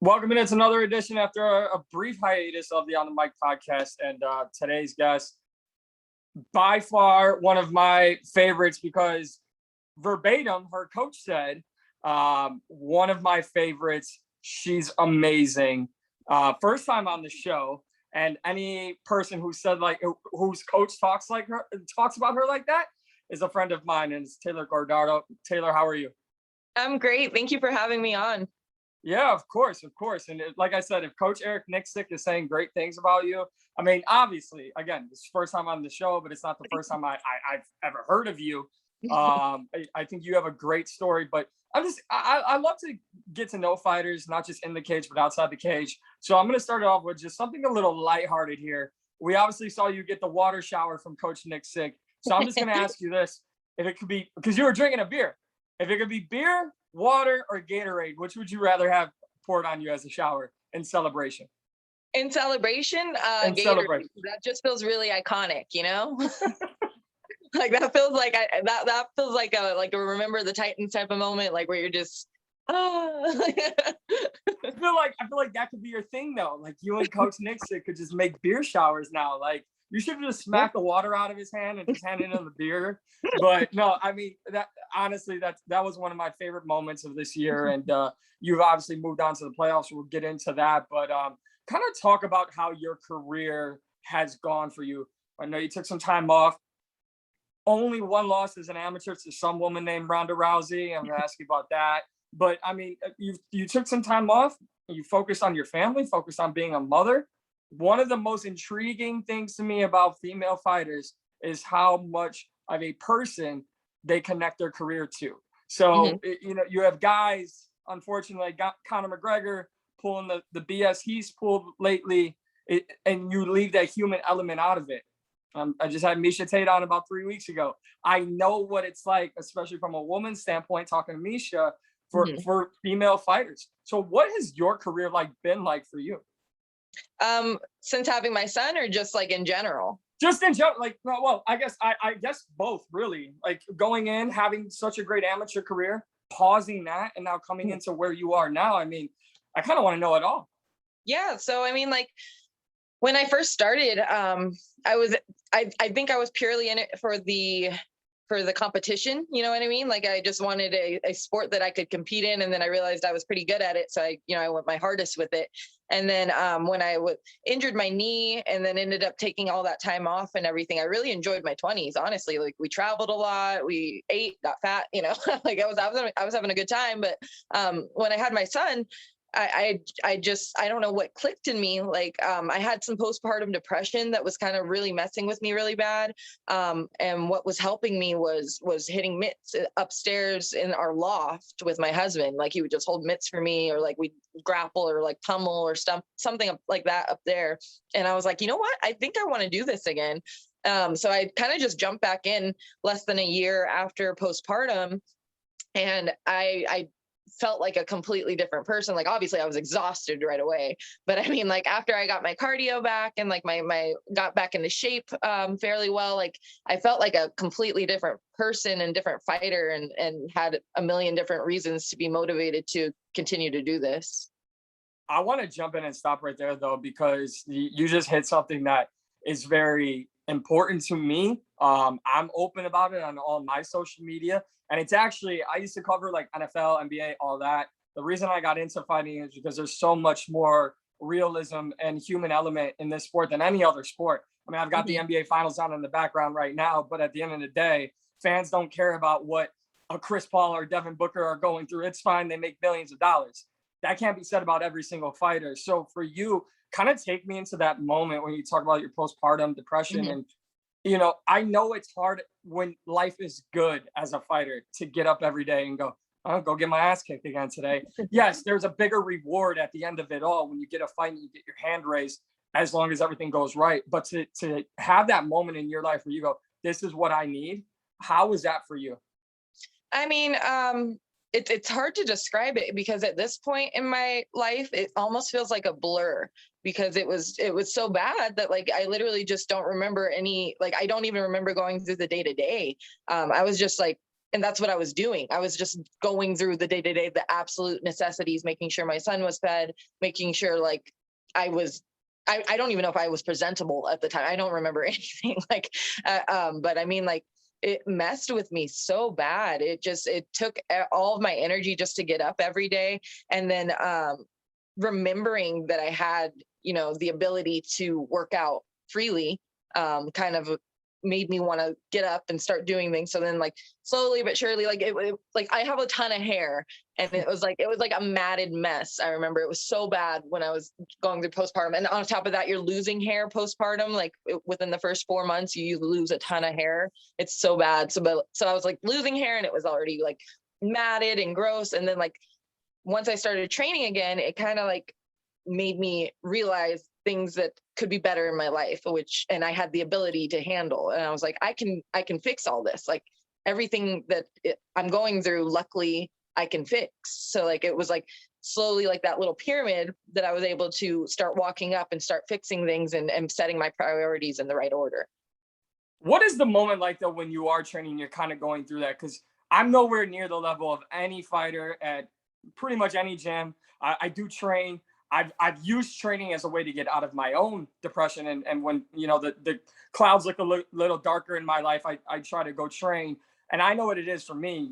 Welcome in. It's another edition after a brief hiatus of the On the Mic podcast. And today's guest, by far one of my favorites, because verbatim, her coach said, one of my favorites. She's amazing. First time on the show. And any person who said whose coach talks about her like that is a friend of mine, and it's Taylor Guardado. Taylor, how are you? I'm great. Thank you for having me on. Yeah, of course. And like I said, if Coach Eric Nixick is saying great things about you, I mean, obviously, again, this is the first time on the show, but it's not the first time I've ever heard of you. I think you have a great story, but I love to get to know fighters, not just in the cage, but outside the cage. So I'm going to start it off with just something a little lighthearted here. We obviously saw you get the water shower from Coach Nixick. So I'm just going to ask you this. If it could be, because you were drinking a beer, if it could be beer, water, or Gatorade, which would you rather have poured on you as a shower in celebration? In celebration, Gatorade. Celebration. That just feels really iconic, you know? Like that feels like that feels like a Remember the Titans type of moment, like where you're just I feel like that could be your thing though. Like you and Coach Nixick could just make beer showers now. Like you should just smack the water out of his hand and just hand it on the beer. But no, I mean that honestly, that was one of my favorite moments of this year. And you've obviously moved on to the playoffs. We'll get into that. But kind of talk about how your career has gone for you. I know you took some time off. Only one loss as an amateur to some woman named Ronda Rousey. I'm gonna ask you about that. But I mean, you took some time off. You focused on your family, focused on being a mother. One of the most intriguing things to me about female fighters is how much of a person they connect their career to. So, you have guys, unfortunately, got Conor McGregor pulling the BS he's pulled lately, and you leave that human element out of it. I just had Misha Tate on about 3 weeks ago. I know what it's like, especially from a woman's standpoint, talking to Misha, for female fighters. So what has your career been like for you? Since having my son, or just like in general? Just in general, I guess both, really. Like going in, having such a great amateur career, pausing that, and now coming into where you are now. I mean, I kind of want to know it all. Yeah. So I mean, like when I first started, I think I was purely in it for the competition. You know what I mean? Like I just wanted a sport that I could compete in. And then I realized I was pretty good at it. So I went my hardest with it. And then when I injured my knee and then ended up taking all that time off and everything, I really enjoyed my 20s, honestly. Like we traveled a lot, we ate, got fat, like I was having a good time. But when I had my son, I don't know what clicked in me. Like, I had some postpartum depression that was kind of really messing with me really bad. And what was helping me was hitting mitts upstairs in our loft with my husband. Like he would just hold mitts for me, or like we'd grapple or like pummel or something like that up there. And I was like, you know what? I think I want to do this again. So I kind of just jumped back in less than a year after postpartum. And I felt like a completely different person. Like obviously I was exhausted right away, but I mean, like after I got my cardio back and like my got back into shape fairly well, like I felt like a completely different person and different fighter, and had a million different reasons to be motivated to continue to do this. I want to jump in and stop right there though, because you just hit something that is very important to me. I'm open about it on all my social media. And it's actually, I used to cover like NFL, NBA, all that. The reason I got into fighting is because there's so much more realism and human element in this sport than any other sport. I mean, I've got the NBA finals on in the background right now, but at the end of the day, fans don't care about what a Chris Paul or Devin Booker are going through. It's fine. They make billions of dollars. That can't be said about every single fighter. So for you, kind of take me into that moment when you talk about your postpartum depression. And I know it's hard when life is good as a fighter to get up every day and go, I'll go get my ass kicked again today. Yes, there's a bigger reward at the end of it all when you get a fight and you get your hand raised, as long as everything goes right. But to have that moment in your life where you go, this is what I need. How was that for you? I mean, it's hard to describe it, because at this point in my life, it almost feels like a blur, because it was so bad that like I literally just don't remember any, like I don't even remember going through the day to day. I was just like that's what I was doing. I was just going through the day-to-day, the absolute necessities, making sure my son was fed, making sure like I don't even know if I was presentable at the time. I don't remember anything like, but I mean, like, it messed with me so bad. It took all of my energy just to get up every day. And then, remembering that I had, the ability to work out freely, kind of made me want to get up and start doing things. So then, like, slowly but surely, like like I have a ton of hair, and it was like a matted mess. I remember it was so bad when I was going through postpartum, and on top of that, you're losing hair postpartum. Like within the first 4 months, you lose a ton of hair. It's so bad. So I was like losing hair, and it was already like matted and gross. And then, like, once I started training again, it kind of like made me realize things that could be better in my life, and I had the ability to handle. And I was like, I can fix all this. Like, everything that I'm going through, luckily I can fix. So like, it was like slowly like that little pyramid that I was able to start walking up and start fixing things and setting my priorities in the right order. What is the moment like though when you are training, you're kind of going through that? Because I'm nowhere near the level of any fighter at pretty much any gym. I do train. I've used training as a way to get out of my own depression. And when, the clouds look a little darker in my life, I try to go train. And I know what it is for me.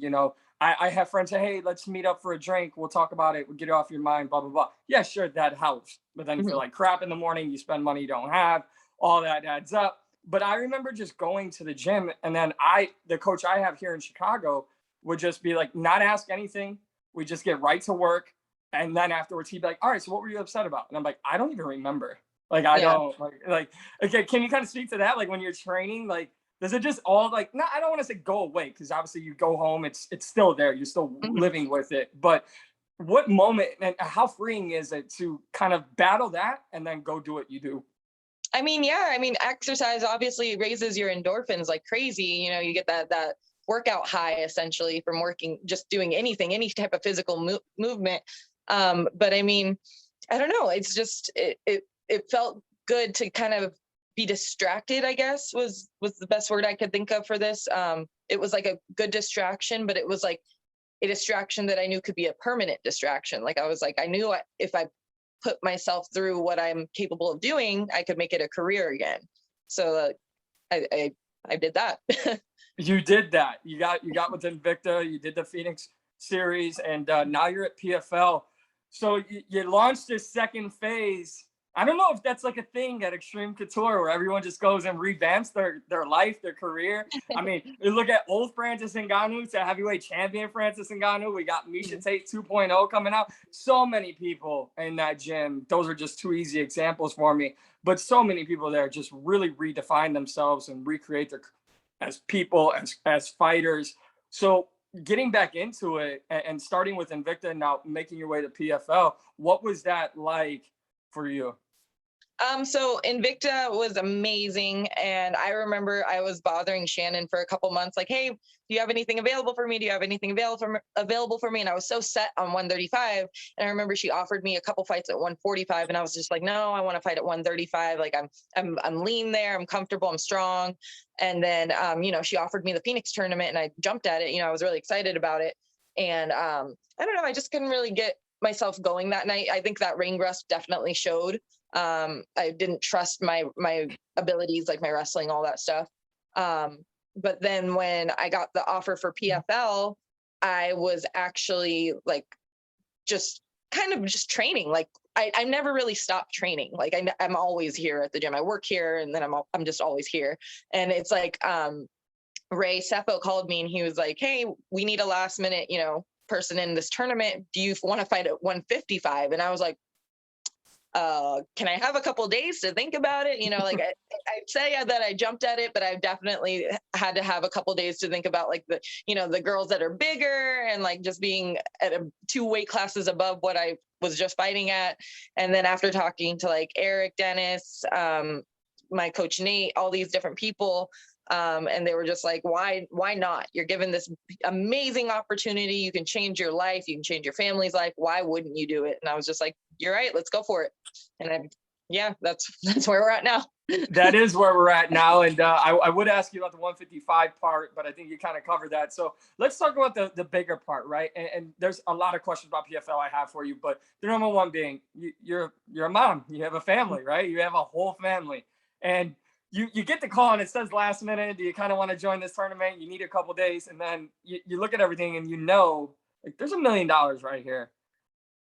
I have friends say, hey, let's meet up for a drink. We'll talk about it. We'll get it off your mind, blah, blah, blah. Yeah, sure, that helps. But then you feel like crap in the morning. You spend money you don't have. All that adds up. But I remember just going to the gym, and then the coach I have here in Chicago would just be like, not ask anything. We just get right to work. And then afterwards, he'd be like, all right, so what were you upset about? And I'm like, I don't even remember. Like, I don't like, okay, can you kind of speak to that? Like when you're training, like, does it just all like, no, I don't want to say go away, because obviously you go home, it's still there. You're still living with it. But what moment and how freeing is it to kind of battle that and then go do what you do? I mean, yeah, exercise obviously raises your endorphins like crazy. You get that workout high essentially from working, just doing anything, any type of physical movement. But I mean, I don't know. It's just, it felt good to kind of be distracted, I guess was the best word I could think of for this. It was like a good distraction, but it was like a distraction that I knew could be a permanent distraction. Like I was like, I knew if I put myself through what I'm capable of doing, I could make it a career again. So I did that. You did that. You got with Invicta. You did the Phoenix series, and now you're at PFL. So you launched this second phase. I don't know if that's like a thing at Xtreme Couture where everyone just goes and revamps their life, their career. I mean, you look at old Francis Ngannou to heavyweight champion Francis Ngannou. We got Misha Tate 2.0 coming out. So many people in that gym. Those are just two easy examples for me. But so many people there just really redefine themselves and recreate their as people, as fighters. So getting back into it and starting with Invicta and now making your way to PFL, what was that like for you? So Invicta was amazing. And I remember I was bothering Shannon for a couple months, like, hey, do you have anything available for me? Do you have anything available for me? And I was so set on 135. And I remember she offered me a couple fights at 145. And I was just like, no, I want to fight at 135. Like I'm lean there. I'm comfortable. I'm strong. And then, she offered me the Phoenix tournament and I jumped at it. I was really excited about it. And I don't know, I just couldn't really get myself going that night. I think that ring rust definitely showed. I didn't trust my abilities, like my wrestling, all that stuff. But then when I got the offer for PFL, I was actually like, just kind of just training. Like I never really stopped training. Like I'm always here at the gym. I work here and then I'm just always here. And it's like, Ray Seppo called me and he was like, hey, we need a last minute, person in this tournament. Do you want to fight at 155? And I was like, can I have a couple days to think about it? Like I'd say that I jumped at it, but I definitely had to have a couple days to think about like the girls that are bigger and like just being at 2 weight classes above what I was just fighting at. And then after talking to like Eric, Dennis, my coach, Nate, all these different people, and they were just like, why not? You're given this amazing opportunity. You can change your life. You can change your family's life. Why wouldn't you do it? And I was just like, you're right. Let's go for it. And that's where we're at now. That is where we're at now. And I would ask you about the 155 part, but I think you kind of covered that. So let's talk about the bigger part, right? And there's a lot of questions about PFL I have for you, but the number one being you're a mom, you have a family, right? You have a whole family, and you get the call and it says last minute, do you kind of want to join this tournament? You need a couple days, and then you look at everything and like there's $1 million right here.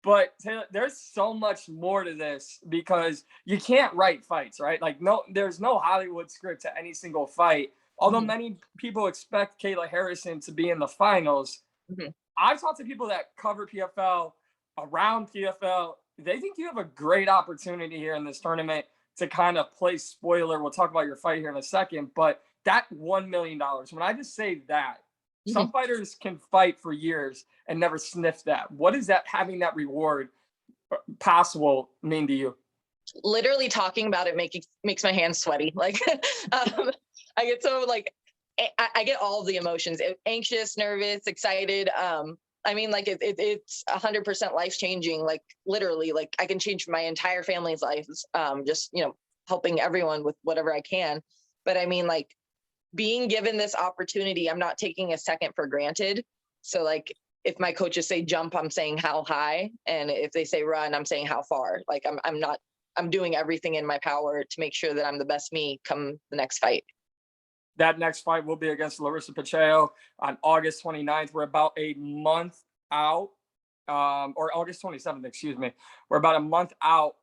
But Taylor, there's so much more to this because you can't write fights, right? Like there's no Hollywood script to any single fight. Although many people expect Kayla Harrison to be in the finals, I've talked to people that cover PFL, around PFL. They think you have a great opportunity here in this tournament to kind of play spoiler. We'll talk about your fight here in a second, but that $1 million, when I just say that, some fighters can fight for years and never sniff that. What is that, having that reward possible, mean to you? Literally talking about it makes my hands sweaty. Like, I get so like, I get all the emotions, anxious, nervous, excited. I mean, like it's 100% life changing. Like literally, like I can change my entire family's lives. Just, helping everyone with whatever I can. But I mean, like, being given this opportunity, I'm not taking a second for granted. So like, if my coaches say jump, I'm saying how high. And if they say run, I'm saying how far. Like I'm doing everything in my power to make sure that I'm the best me come the next fight. That next fight will be against Larissa Pacheco on August 29th. We're about a month out, or August 27th, excuse me. We're about a month out.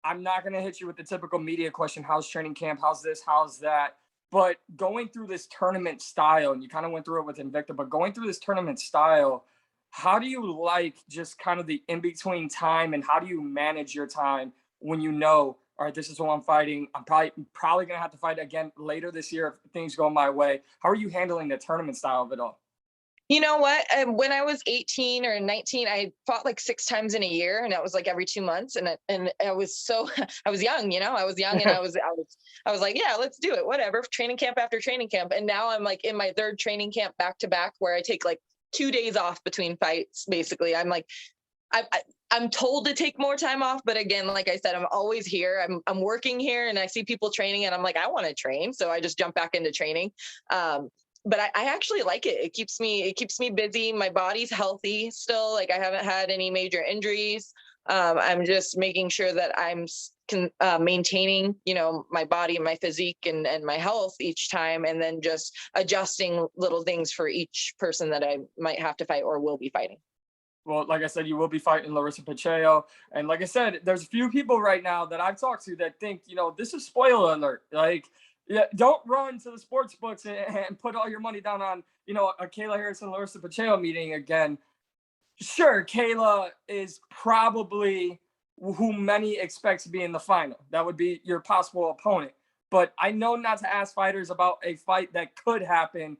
I'm not going to hit you with the typical media question. How's training camp? How's this? How's that? But going through this tournament style, and you kind of went through it with Invicta, but going through this tournament style, how do you like just kind of the in-between time, and how do you manage your time when all right, this is who I'm fighting. I'm probably going to have to fight again later this year if things go my way. How are you handling the tournament style of it all? You know what? When I was 18 or 19, I fought like 6 times in a year, and that was like every 2 months. And I was I was young, I was young, and I was like, yeah, let's do it. Whatever. Training camp after training camp. And now I'm like in my 3rd training camp back to back, where I take like 2 days off between fights. Basically, I'm like, I'm told to take more time off, but again, like I said, I'm always here. I'm working here, and I see people training, and I'm like, I want to train, so I just jump back into training. But I actually like it. It keeps me busy. My body's healthy still. Like I haven't had any major injuries. I'm just making sure that I'm maintaining, my body and my physique and my health each time, and then just adjusting little things for each person that I might have to fight or will be fighting. Well, like I said, you will be fighting Larissa Pacheco. And like I said, there's a few people right now that I've talked to that think, this is spoiler alert. Like, yeah, don't run to the sports books and put all your money down on, a Kayla Harrison, Larissa Pacheco meeting again. Sure, Kayla is probably who many expect to be in the final. That would be your possible opponent. But I know not to ask fighters about a fight that could happen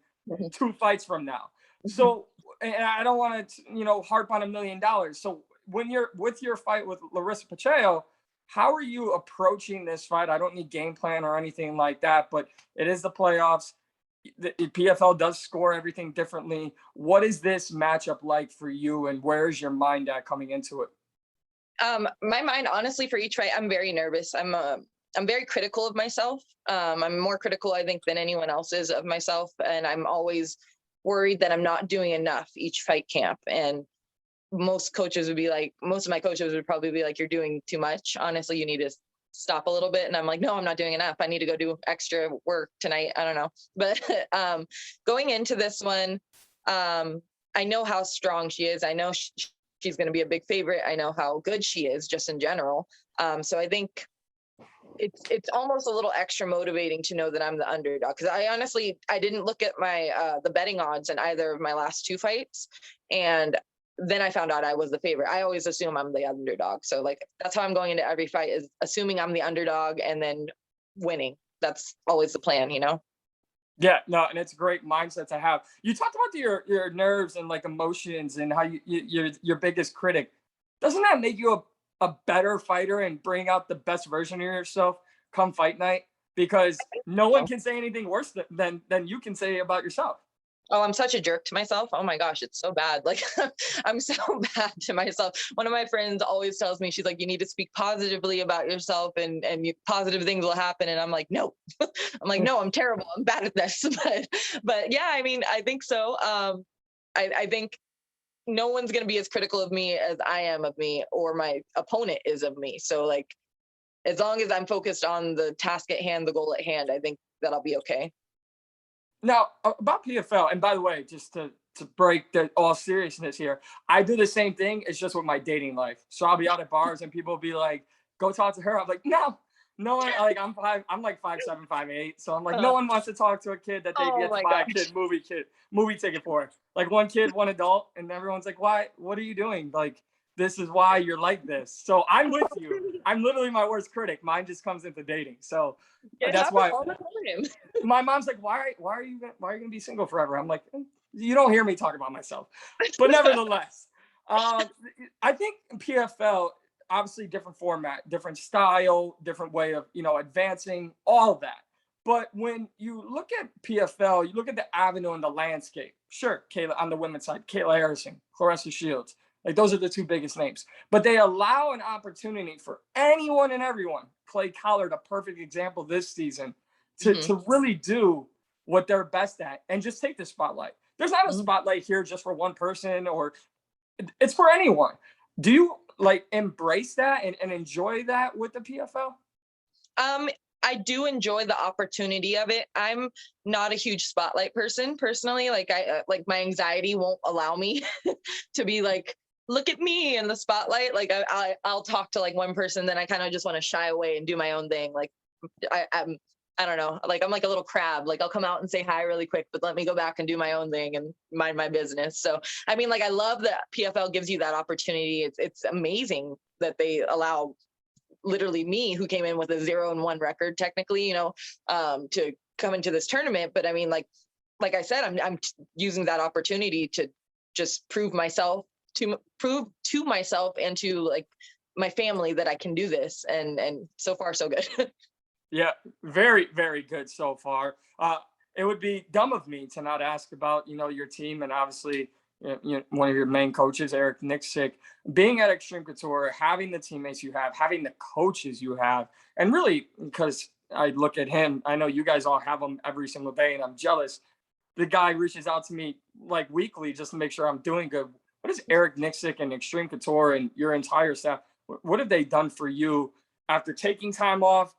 2 fights from now. So, and I don't want to, harp on $1 million. So when you're with your fight with Larissa Pacheco, how are you approaching this fight? I don't need game plan or anything like that, but it is the playoffs. The PFL does score everything differently. What is this matchup like for you, and where is your mind at coming into it? My mind, honestly, for each fight, I'm very nervous. I'm very critical of myself. I'm more critical, I think, than anyone else is of myself, and I'm always worried that I'm not doing enough each fight camp. And most of my coaches would probably be like, you're doing too much. Honestly, you need to stop a little bit. And I'm like, no, I'm not doing enough. I need to go do extra work tonight. I don't know. But going into this one, I know how strong she is. I know she's going to be a big favorite. I know how good she is just in general. So I think it's almost a little extra motivating to know that I'm the underdog, because I didn't look at my the betting odds in either of my last 2 fights, and then I found out I was the favorite. I always assume I'm the underdog, so like that's how I'm going into every fight, is assuming I'm the underdog and then winning. That's always the plan, Yeah, no, and it's a great mindset to have. You talked about your nerves and like emotions and how you're your biggest critic. Doesn't that make you a better fighter and bring out the best version of yourself come fight night? Because no one can say anything worse than you can say about yourself. Oh, I'm such a jerk to myself. Oh my gosh, it's so bad. Like I'm so bad to myself. One of my friends always tells me, she's like, you need to speak positively about yourself, and positive things will happen. And I'm like, no, I'm like, no, I'm terrible. I'm bad at this. But yeah, I mean, I think so. I think no one's going to be as critical of me as I am of me, or my opponent is of me. So like, as long as I'm focused on the task at hand, the goal at hand, I think that I'll be okay. Now, about PFL, and by the way, just to break the all seriousness here, I do the same thing. It's just with my dating life. So I'll be out at bars and people will be like, "Go talk to her." I'm like, "No, no one." Like I'm like 5'7", 5'8". So I'm like, no Uh, one wants to talk to a kid that they oh get to my buy a gosh. movie ticket for. Like one kid, one adult, and everyone's like, "Why? What are you doing?" Like, this is why you're like this. So I'm with you. I'm literally my worst critic. Mine just comes into dating. So It that's happens why all the time. my mom's like, why are you gonna be single forever? I'm like, you don't hear me talk about myself, but nevertheless, um, I think PFL, obviously different format, different style, different way of advancing all of that. But when you look at PFL, you look at the avenue and the landscape. Sure, Kayla on the women's side, Kayla Harrison, Clarissa Shields, like those are the two biggest names. But they allow an opportunity for anyone and everyone. Clay Collard, a perfect example this season, to, Hmm. to really do what they're best at and just take the spotlight. There's not a Hmm. spotlight here just for one person, or it's for anyone. Do you like embrace that and enjoy that with the PFL? Um, I do enjoy the opportunity of it. I'm not a huge spotlight person personally. Like like my anxiety won't allow me to be like, look at me in the spotlight. Like I'll talk to like one person, then I kind of just want to shy away and do my own thing. Like I don't know. Like I'm like a little crab. Like I'll come out and say hi really quick, but let me go back and do my own thing and mind my business. So I mean, like I love that PFL gives you that opportunity. It's amazing that they allow literally me, who came in with a 0-1 record technically, to come into this tournament. But I mean, like I said, I'm using that opportunity to just prove to myself and to like my family that I can do this. And so far so good. Yeah, very, very good so far. It would be dumb of me to not ask about, your team and obviously, one of your main coaches, Eric Nixick, being at Xtreme Couture, having the teammates you have, having the coaches you have, and really, because I look at him, I know you guys all have him every single day, and I'm jealous. The guy reaches out to me like weekly just to make sure I'm doing good. What is Eric Nixick and Xtreme Couture and your entire staff? What have they done for you after taking time off,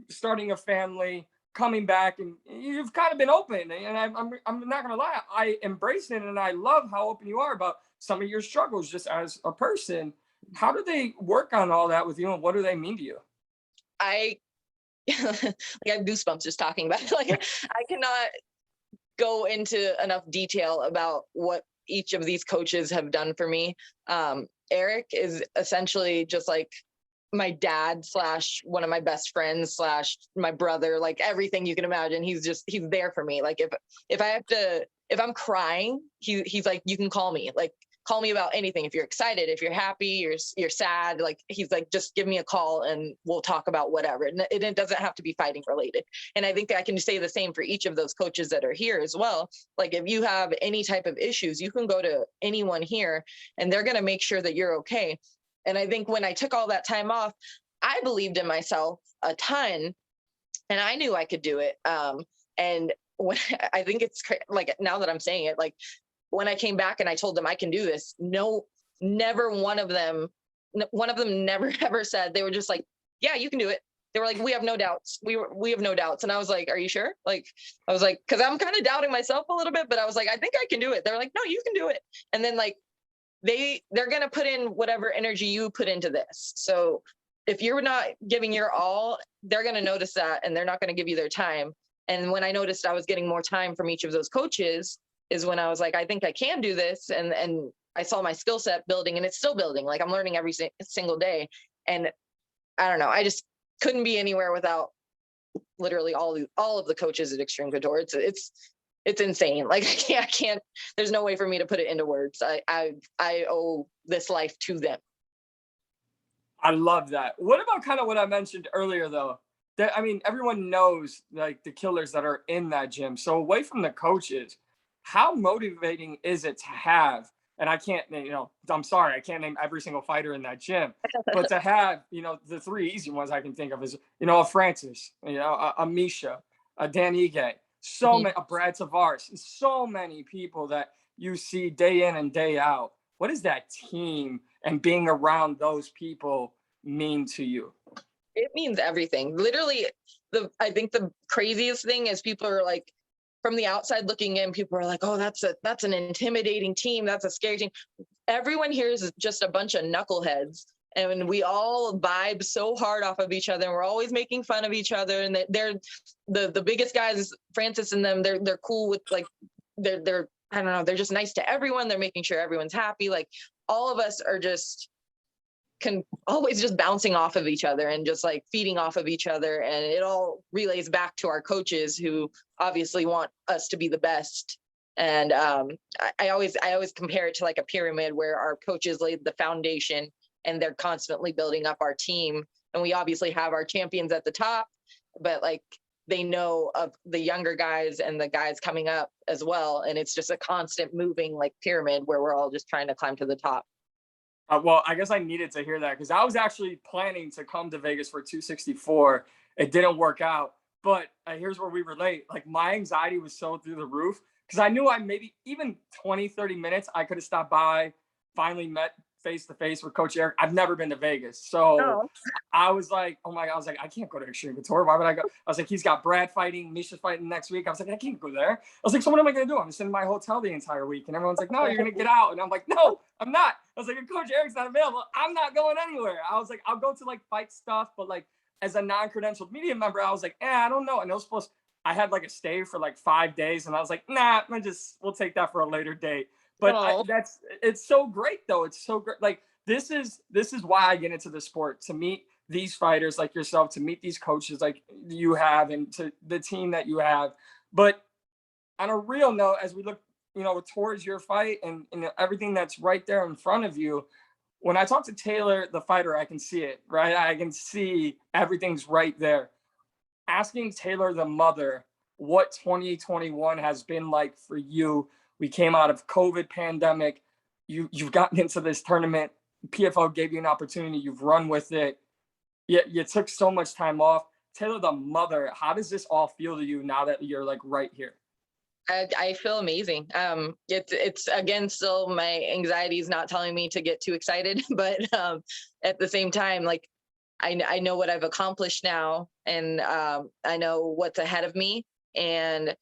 starting a family, coming back, and you've kind of been open. And I'm not gonna lie, I embrace it, and I love how open you are about some of your struggles just as a person. How do they work on all that with you, and what do they mean to you? I like I have goosebumps just talking about it. Like I cannot go into enough detail about what each of these coaches have done for me. Eric is essentially just like my dad slash one of my best friends slash my brother, like everything you can imagine. He's there for me. Like if I'm crying, he's like, you can call me. Like call me about anything. If you're excited, if you're happy, you're sad, like he's like, just give me a call and we'll talk about whatever. And it doesn't have to be fighting related. And I think I can say the same for each of those coaches that are here as well. Like if you have any type of issues, you can go to anyone here and they're going to make sure that you're okay. And I think when I took all that time off, I believed in myself a ton and I knew I could do it. And when I think it's like now that I'm saying it, like when I came back and I told them I can do this, no, never one of them never ever said. They were just like, yeah, you can do it. They were like, we have no doubts. We have no doubts. And I was like, are you sure? Like, I was like, cause I'm kind of doubting myself a little bit, but I was like, I think I can do it. They're like, no, you can do it. And then like, they're going to put in whatever energy you put into this. So if you're not giving your all, they're going to notice that and they're not going to give you their time. And when I noticed I was getting more time from each of those coaches is when I was like, I think I can do this. And I saw my skill set building and it's still building. Like I'm learning every single day. And I don't know, I just couldn't be anywhere without literally all of the coaches at Xtreme Couture. It's insane. Like I can't, there's no way for me to put it into words. I owe this life to them. I love that. What about kind of what I mentioned earlier, though? That I mean, everyone knows like the killers that are in that gym. So away from the coaches, how motivating is it to have, and I can't, I'm sorry, I can't name every single fighter in that gym, but to have, the three easy ones I can think of is, a Francis, a Misha, a Dan Ige, so Mhm. many, a Brad Tavares, so many people that you see day in and day out. What does that team and being around those people mean to you? It means everything. Literally, I think the craziest thing is people are like, from the outside looking in, people are like, oh, that's an intimidating team. That's a scary team. Everyone here is just a bunch of knuckleheads. And we all vibe so hard off of each other, and we're always making fun of each other. And they're the biggest guys, Francis and them. They're cool with, like, they're I don't know. They're just nice to everyone. They're making sure everyone's happy. Like, all of us are just can always just bouncing off of each other and just like feeding off of each other, and it all relays back to our coaches, who obviously want us to be the best. And I always compare it to like a pyramid, where our coaches laid the foundation and they're constantly building up our team, and we obviously have our champions at the top, but like they know of the younger guys and the guys coming up as well, and it's just a constant moving like pyramid where we're all just trying to climb to the top. Well, I guess I needed to hear that because I was actually planning to come to Vegas for 264. It didn't work out, but here's where we relate. Like, my anxiety was so through the roof because I knew I maybe even 20, 30 minutes, I could have stopped by, finally met face to face with Coach Eric. I've never been to Vegas. So Oh, I was like, oh my God, I was like, I can't go to Xtreme Couture. Why would I go? I was like, he's got Brad fighting, Misha's fighting next week. I was like, I can't go there. I was like, so what am I going to do? I'm just in my hotel the entire week. And everyone's like, no, you're going to get out. And I'm like, no, I'm not. I was like, if Coach Eric's not available, I'm not going anywhere. I was like, I'll go to like fight stuff, but like as a non-credentialed media member, I was like, I don't know. And it was I had like a stay for like 5 days, and I was like, nah, we'll take that for a later date. But no. it's so great though. It's so great. Like, this is why I get into the sport, to meet these fighters like yourself, to meet these coaches like you have, and to the team that you have. But on a real note, as we look, towards your fight and everything that's right there in front of you, when I talk to Taylor, the fighter, I can see it, right? I can see everything's right there. Asking Taylor, the mother, what 2021 has been like for you. We came out of COVID pandemic. You've gotten into this tournament. PFL gave you an opportunity. You've run with it. You took so much time off. Taylor, the mother, how does this all feel to you now that you're like right here? I feel amazing. It's again, still my anxiety is not telling me to get too excited, but at the same time, like I know what I've accomplished now, and I know what's ahead of me, and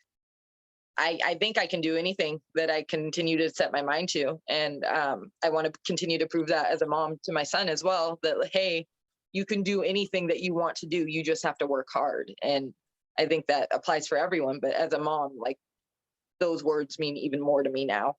I think I can do anything that I continue to set my mind to, and I want to continue to prove that as a mom to my son as well, that hey, you can do anything that you want to do. You just have to work hard, and I think that applies for everyone. But as a mom, like, those words mean even more to me now.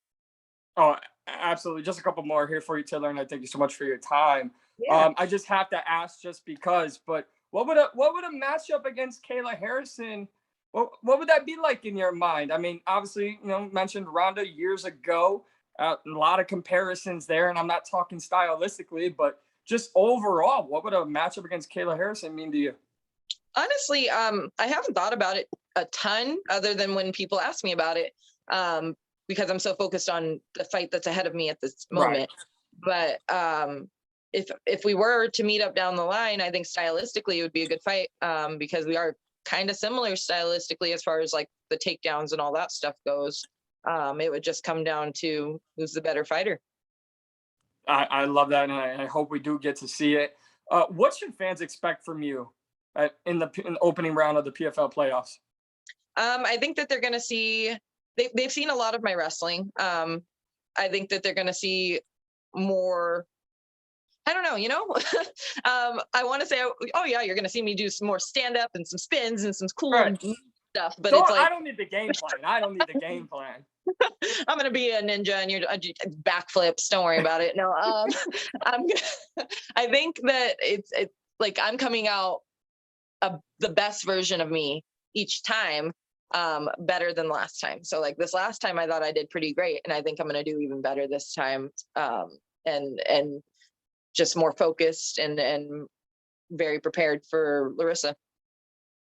Oh, absolutely. Just a couple more here for you, Taylor, and I thank you so much for your time. Yeah. I just have to ask, just because, but what would a matchup against Kayla Harrison? What would that be like in your mind? I mean, obviously, mentioned Ronda years ago. A lot of comparisons there, and I'm not talking stylistically, but just overall, what would a matchup against Kayla Harrison mean to you? Honestly, I haven't thought about it a ton, other than when people ask me about it, because I'm so focused on the fight that's ahead of me at this Right. moment. But if we were to meet up down the line, I think stylistically it would be a good fight, because we are kind of similar stylistically as far as like the takedowns and all that stuff goes. It would just come down to who's the better fighter. I love that, and I hope we do get to see it. What should fans expect from you in the opening round of the PFL playoffs? I think that they're going to see, they've seen a lot of my wrestling. I think that they're going to see more. I don't know, I want to say, oh yeah, you're going to see me do some more stand up and some spins and some cool Right. stuff. But So it's I like, don't need the game plan. I don't need the game plan. I'm going to be a ninja and you're backflips. Don't worry about it. No, I'm, I think that it's like I'm coming out the best version of me each time, better than last time. So like this last time I thought I did pretty great, and I think I'm going to do even better this time, and just more focused and very prepared for Larissa.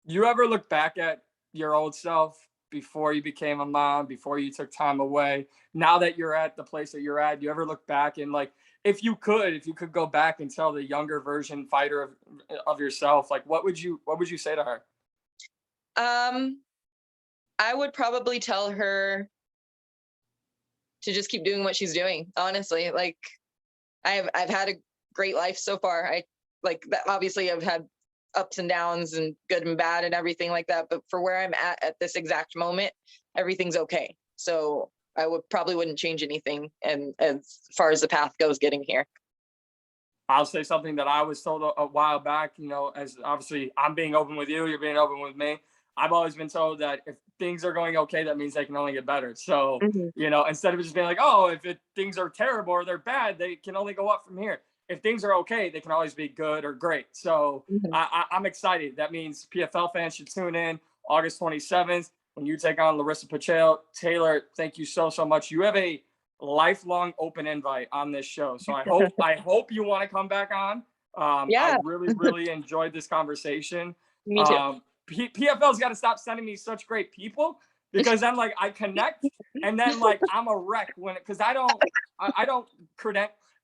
You ever look back at your old self before you became a mom, before you took time away. Now that you're at the place that you're at, do you ever look back and like, if you could go back and tell the younger version fighter of yourself, like what would you say to her? I would probably tell her to just keep doing what she's doing. Honestly, like I've had a great life so far. I like that. Obviously, I've had ups and downs and good and bad and everything like that. But for where I'm at this exact moment, everything's okay. So I wouldn't change anything. And as far as the path goes, getting here. I'll say something that I was told a while back, you know, as obviously I'm being open with you, you're being open with me. I've always been told that if things are going okay, that means they can only get better. So, you know, instead of just being like, oh, if things are terrible or they're bad, they can only go up from here. If things are okay, they can always be good or great. So I'm excited. That means PFL fans should tune in August 27th when you take on Larissa Pacheco. Taylor, thank you so much. You have a lifelong open invite on this show. So I hope you want to come back on. Yeah. I really enjoyed this conversation. Me too. PFL's got to stop sending me such great people, because then like I connect and then like I'm a wreck because I don't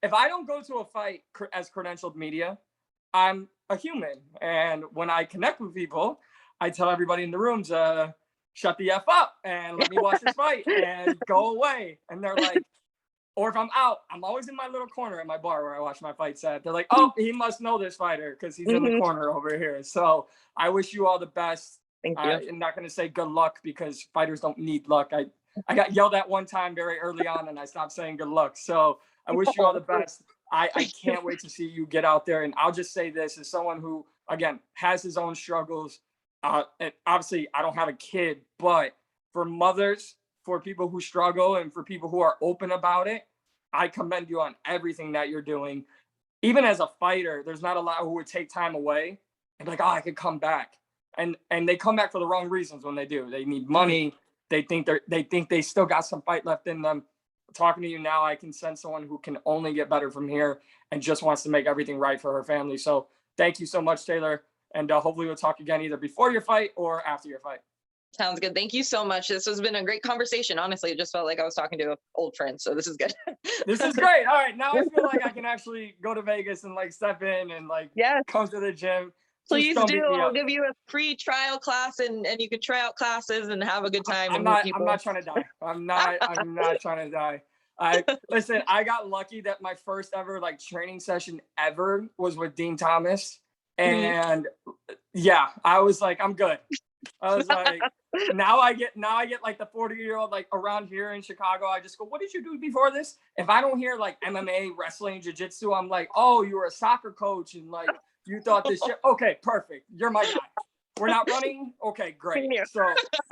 if I don't go to a fight as credentialed media, I'm a human. And when I connect with people, I tell everybody in the room to shut the F up and let me watch this fight and go away. And they're like, or if I'm out, I'm always in my little corner at my bar where I watch my fights at. They're like, oh, he must know this fighter because he's in the corner over here. So I wish you all the best. Thank you. I'm not going to say good luck because fighters don't need luck. I got yelled at one time very early on and I stopped saying good luck. So I wish you all the best. I can't wait to see you get out there. And I'll just say this as someone who, again, has his own struggles. And obviously, I don't have a kid, but for mothers, for people who struggle and for people who are open about it, I commend you on everything that you're doing. Even as a fighter, there's not a lot who would take time away and be like, oh, I could come back. And they come back for the wrong reasons when they do. They need money. They think they still got some fight left in them. Talking to you now, I can sense someone who can only get better from here and just wants to make everything right for her family. So thank you so much, Taylor. And hopefully we'll talk again either before your fight or after your fight. Sounds good. Thank you so much. This has been a great conversation. Honestly, it just felt like I was talking to an old friend. So this is good. This is great. All right. Now I feel like I can actually go to Vegas and like step in and like come to the gym. Please do. I'll give you a free trial class and you can try out classes and have a good time. I'm not trying to die. I'm not trying to die. Listen, I got lucky that my first ever like training session ever was with Dean Thomas. And yeah, I was like, I'm good. I was like, now I get like the 40-year-old like around here in Chicago. I just go, what did you do before this? If I don't hear like MMA, wrestling, jiu-jitsu, I'm like, oh, you were a soccer coach and like you thought this shit. Okay, perfect. You're my guy. We're not running. Okay, great. So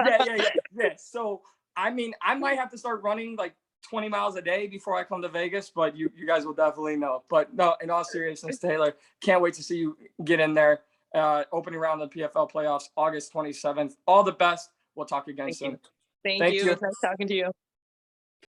yeah. So I mean, I might have to start running like 20 miles a day before I come to Vegas, but you guys will definitely know. But no, in all seriousness, Taylor, can't wait to see you get in there. Opening round of the PFL playoffs, August 27th. All the best. We'll talk again soon. Thank you. It was nice talking to you.